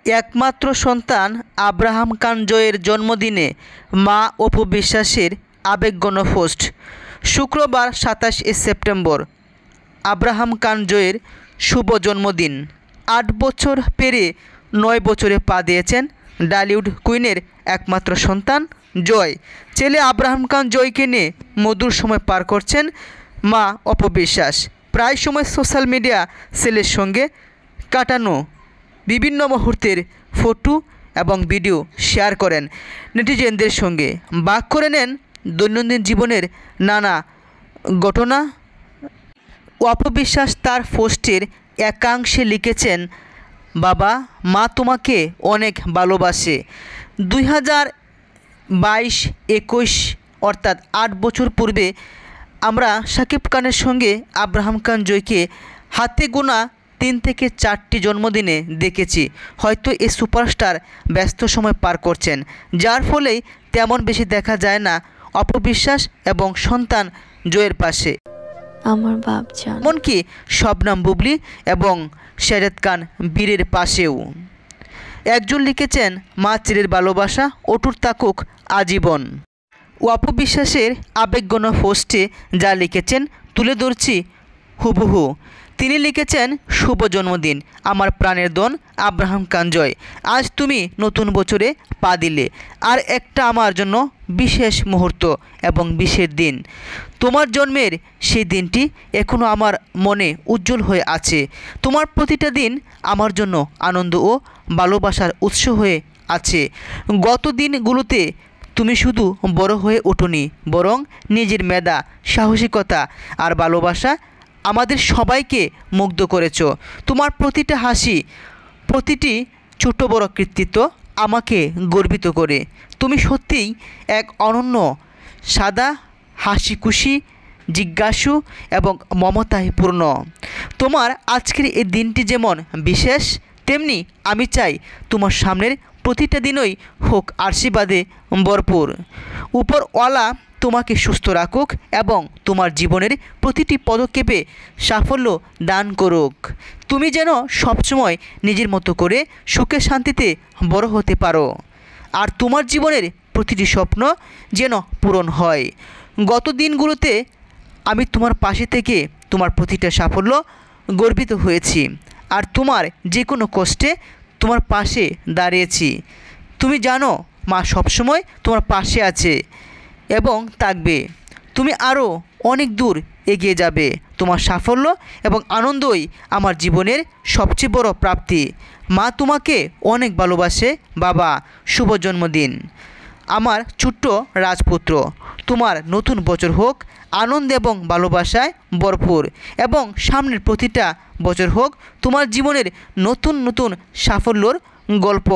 একমাত্র সন্তান আব্রাহাম খান জয়ের জন্মদিনে মা অপু বিশ্বাসের আবেগঘন পোস্ট। শুক্রবার ২৭ সেপ্টেম্বর আব্রাহাম খান জয়ের শুভ জন্মদিন। ৮ বছর পেরিয়ে ৯ বছরে পা দিয়েছেন ঢালিউড কুইনের একমাত্র সন্তান জয়। ছেলে আব্রাহাম খান জয়কে নিয়ে মধুর সময় পার করছেন মা অপু বিশ্বাস। প্রায় সময় সোশ্যাল মিডিয়া ছেলের সঙ্গে কাটানো বিভিন্ন মুহূর্তের ফটো এবং ভিডিও শেয়ার করেন নেটিজেনদের সঙ্গে, ভাগ করে নেন দৈনন্দিন জীবনের নানা ঘটনা। অপু বিশ্বাস তার পোস্টের একাংশে লিখেছেন, বাবা মা তোমাকে অনেক ভালোবাসে। 2022-21 অর্থাৎ 8 বছর পূর্বে আমরা শাকিব খানের সঙ্গে আব্রাহাম খান জয়কে হাতে গোনা 3 থেকে 4টি জন্মদিনে দেখেছি। হয়তো এই সুপারস্টার ব্যস্ত সময় পার করছেন, যার ফলেই তেমন বেশি দেখা যায় না অপু বিশ্বাস এবং সন্তান জয়ের পাশে। আমার বাপজান এমনকি শবনম বুবলি এবং শাহেদ খান বীরের পাশেও। একজন লিখেছেন, মা ছেলের ভালোবাসা অটুট থাকুক আজীবন। অপু বিশ্বাসের আবেগঘন পোস্টে যা লিখেছেন তুলে ধরছি হুবহু। তিনি লিখেছেন, শুভ জন্মদিন আমার প্রাণের ধন আব্রাহাম খান জয়। আজ তুমি নতুন বছরে পা দিলে, আর একটা আমার জন্য বিশেষ মুহূর্ত এবং বিশেষ দিন। তোমার জন্মের সেই দিনটি এখনও আমার মনে উজ্জ্বল হয়ে আছে। তোমার প্রতিটা দিন আমার জন্য আনন্দ ও ভালোবাসার উৎস হয়ে আছে। গত দিনগুলোতে তুমি শুধু বড় হয়ে ওঠোনি, বরং নিজের মেধা, সাহসিকতা আর ভালোবাসা আমাদের সবাইকে মুগ্ধ করেছ। তোমার প্রতিটা হাসি, প্রতিটি ছোট বড় কৃতিত্ব আমাকে গর্বিত করে। তুমি সত্যিই এক অনন্য, সাদা, হাসি খুশি, জিজ্ঞাসু এবং মমতায় পূর্ণ। তোমার আজকের এই দিনটি যেমন বিশেষ, তেমনি আমি চাই তোমার সামনের প্রতিটা দিনই হোক আশীর্বাদে ভরপুর। উপরওয়ালা তোমাকে সুস্থ রাখুক এবং তোমার জীবনের প্রতিটি পদক্ষেপে সাফল্য দান করুক। তুমি যেন সবসময় নিজের মতো করে সুখে শান্তিতে বড় হতে পারো, আর তোমার জীবনের প্রতিটি স্বপ্ন যেন পূরণ হয়। গত দিনগুলোতে আমি তোমার পাশে থেকে তোমার প্রতিটা সাফল্য গর্বিত হয়েছি, আর তোমার যে কোনো কষ্টে তোমার পাশে দাঁড়িয়েছি। তুমি জানো মা সবসময় তোমার পাশে আছে এবং থাকবে। তুমি আরও অনেক দূর এগিয়ে যাবে। তোমার সাফল্য এবং আনন্দই আমার জীবনের সবচেয়ে বড় প্রাপ্তি। মা তোমাকে অনেক ভালোবাসে বাবা। শুভ জন্মদিন আমার ছোট্ট রাজপুত্র। তোমার নতুন বছর হোক আনন্দ এবং ভালোবাসায় ভরপুর, এবং সামনের প্রতিটা বছর হোক তোমার জীবনের নতুন নতুন সাফল্যর গল্প।